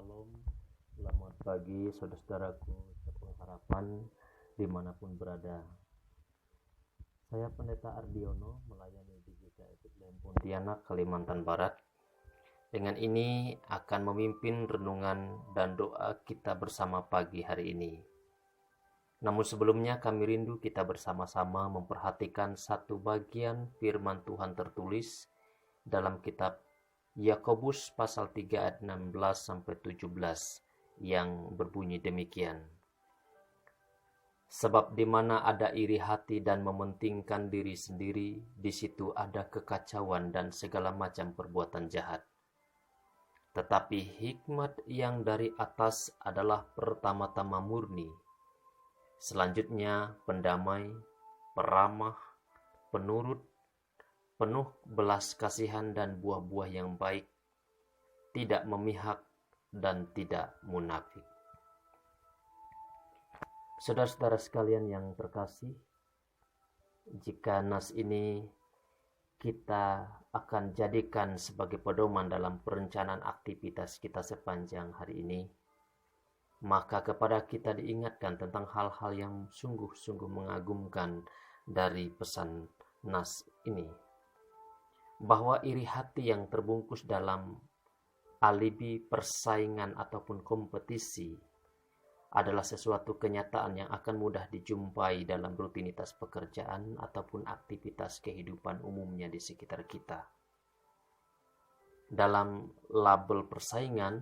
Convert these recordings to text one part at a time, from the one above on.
Shalom, selamat pagi saudara-saudaraku sepengharapan dimanapun berada. Saya Pendeta Ardiono melayani di GKI Bethlehem Pontianak, Kalimantan Barat. Dengan ini akan memimpin renungan dan doa kita bersama pagi hari ini. Namun sebelumnya kami rindu kita bersama-sama memperhatikan satu bagian firman Tuhan tertulis dalam kitab Yakobus pasal 3 ayat 16-17 yang berbunyi demikian. Sebab di mana ada iri hati dan mementingkan diri sendiri, di situ ada kekacauan dan segala macam perbuatan jahat. Tetapi hikmat yang dari atas adalah pertama-tama murni, selanjutnya pendamai, peramah, penurut, penuh belas kasihan dan buah-buah yang baik, tidak memihak dan tidak munafik. Saudara-saudara sekalian yang terkasih, jika nas ini kita akan jadikan sebagai pedoman dalam perencanaan aktivitas kita sepanjang hari ini, maka kepada kita diingatkan tentang hal-hal yang sungguh-sungguh mengagumkan dari pesan nas ini. Bahwa iri hati yang terbungkus dalam alibi persaingan ataupun kompetisi adalah sesuatu kenyataan yang akan mudah dijumpai dalam rutinitas pekerjaan ataupun aktivitas kehidupan umumnya di sekitar kita. Dalam label persaingan,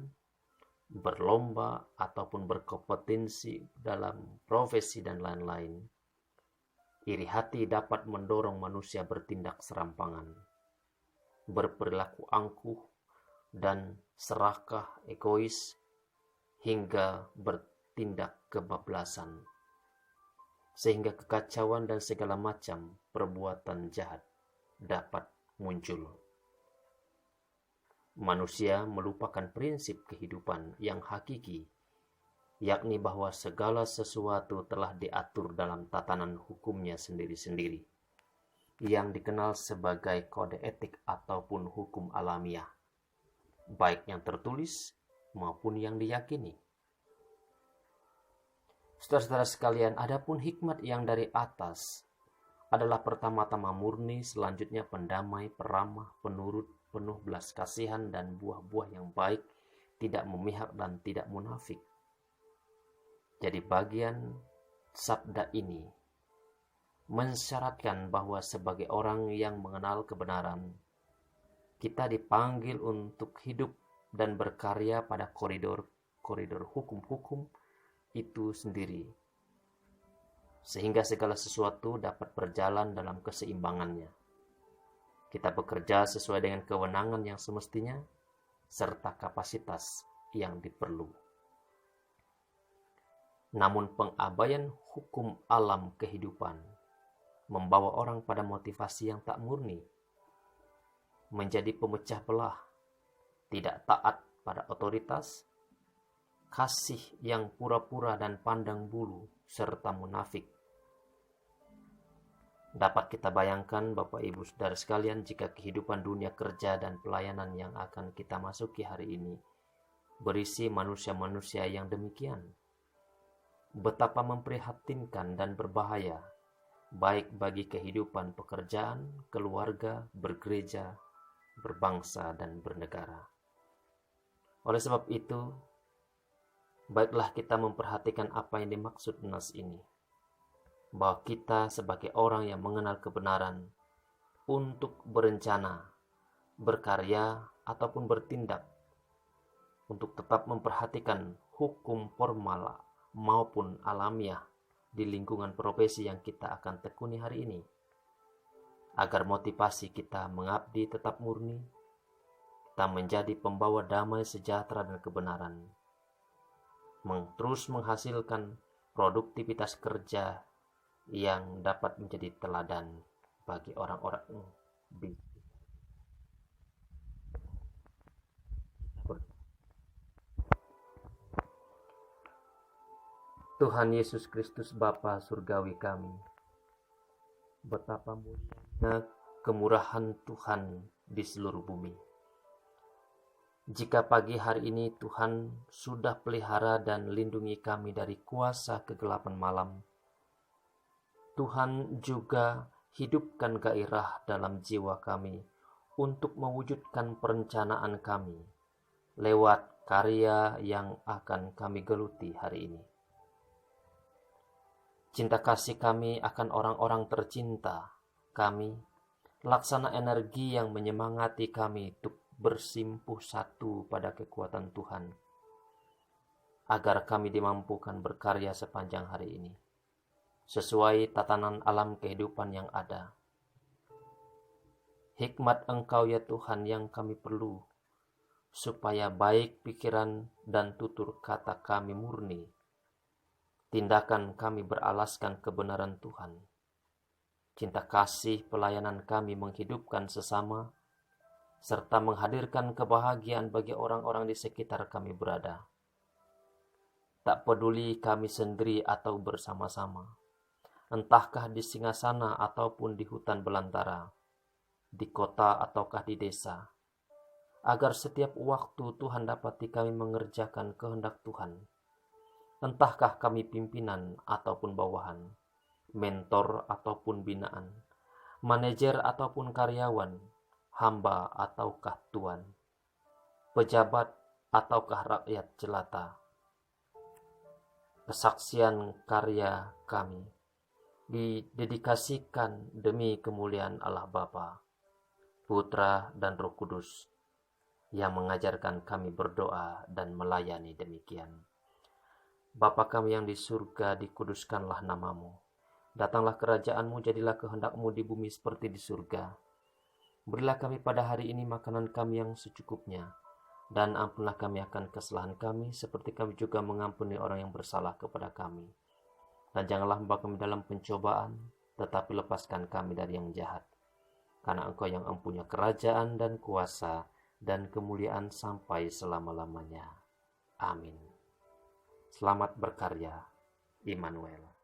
berlomba ataupun berkompetensi dalam profesi dan lain-lain, iri hati dapat mendorong manusia bertindak serampangan, berperilaku angkuh dan serakah, egois, hingga bertindak kebablasan, sehingga kekacauan dan segala macam perbuatan jahat dapat muncul. Manusia melupakan prinsip kehidupan yang hakiki, yakni bahwa segala sesuatu telah diatur dalam tatanan hukumnya sendiri-sendiri, yang dikenal sebagai kode etik ataupun hukum alamiah, baik yang tertulis maupun yang diyakini. Saudara-saudara sekalian, adapun hikmat yang dari atas adalah pertama-tama murni, selanjutnya pendamai, peramah, penurut, penuh belas kasihan dan buah-buah yang baik, tidak memihak dan tidak munafik. Jadi bagian sabda ini mensyaratkan bahwa sebagai orang yang mengenal kebenaran, kita dipanggil untuk hidup dan berkarya pada koridor hukum-hukum itu sendiri, sehingga segala sesuatu dapat berjalan dalam keseimbangannya. Kita bekerja sesuai dengan kewenangan yang semestinya, serta kapasitas yang diperlu. Namun pengabaian hukum alam kehidupan membawa orang pada motivasi yang tak murni, menjadi pemecah belah, tidak taat pada otoritas, kasih yang pura-pura dan pandang bulu, serta munafik. Dapat kita bayangkan Bapak Ibu Saudara sekalian, jika kehidupan dunia kerja dan pelayanan yang akan kita masuki hari ini berisi manusia-manusia yang demikian, betapa memprihatinkan dan berbahaya, baik bagi kehidupan pekerjaan, keluarga, bergereja, berbangsa, dan bernegara. Oleh sebab itu, baiklah kita memperhatikan apa yang dimaksud nas ini, bahwa kita sebagai orang yang mengenal kebenaran untuk berencana, berkarya, ataupun bertindak, untuk tetap memperhatikan hukum formal maupun alamiah di lingkungan profesi yang kita akan tekuni hari ini, agar motivasi kita mengabdi tetap murni, kita menjadi pembawa damai, sejahtera, dan kebenaran, terus menghasilkan produktivitas kerja yang dapat menjadi teladan bagi orang-orang bisnis. Tuhan Yesus Kristus Bapa Surgawi kami, betapa mulianya kemurahan Tuhan di seluruh bumi. Jika pagi hari ini Tuhan sudah pelihara dan lindungi kami dari kuasa kegelapan malam, Tuhan juga hidupkan gairah dalam jiwa kami untuk mewujudkan perencanaan kami lewat karya yang akan kami geluti hari ini. Cinta kasih kami akan orang-orang tercinta kami, laksana energi yang menyemangati kami untuk bersimpuh satu pada kekuatan Tuhan, agar kami dimampukan berkarya sepanjang hari ini, sesuai tatanan alam kehidupan yang ada. Hikmat Engkau ya Tuhan yang kami perlu, supaya baik pikiran dan tutur kata kami murni, tindakan kami beralaskan kebenaran Tuhan. Cinta kasih pelayanan kami menghidupkan sesama, serta menghadirkan kebahagiaan bagi orang-orang di sekitar kami berada. Tak peduli kami sendiri atau bersama-sama, entahkah di singgasana ataupun di hutan belantara, di kota ataukah di desa, agar setiap waktu Tuhan dapati kami mengerjakan kehendak Tuhan. Entahkah kami pimpinan ataupun bawahan, mentor ataupun binaan, manajer ataupun karyawan, hamba ataukah tuan, pejabat ataukah rakyat jelata. Kesaksian karya kami didedikasikan demi kemuliaan Allah Bapa, Putra dan Roh Kudus yang mengajarkan kami berdoa dan melayani demikian. Bapa kami yang di surga, dikuduskanlah namamu. Datanglah kerajaanmu, jadilah kehendakmu di bumi seperti di surga. Berilah kami pada hari ini makanan kami yang secukupnya, dan ampunlah kami akan kesalahan kami, seperti kami juga mengampuni orang yang bersalah kepada kami. Dan janganlah membawa kami dalam pencobaan, tetapi lepaskan kami dari yang jahat. Karena Engkau yang mempunyai kerajaan dan kuasa dan kemuliaan sampai selama-lamanya. Amin. Selamat berkarya, Immanuel.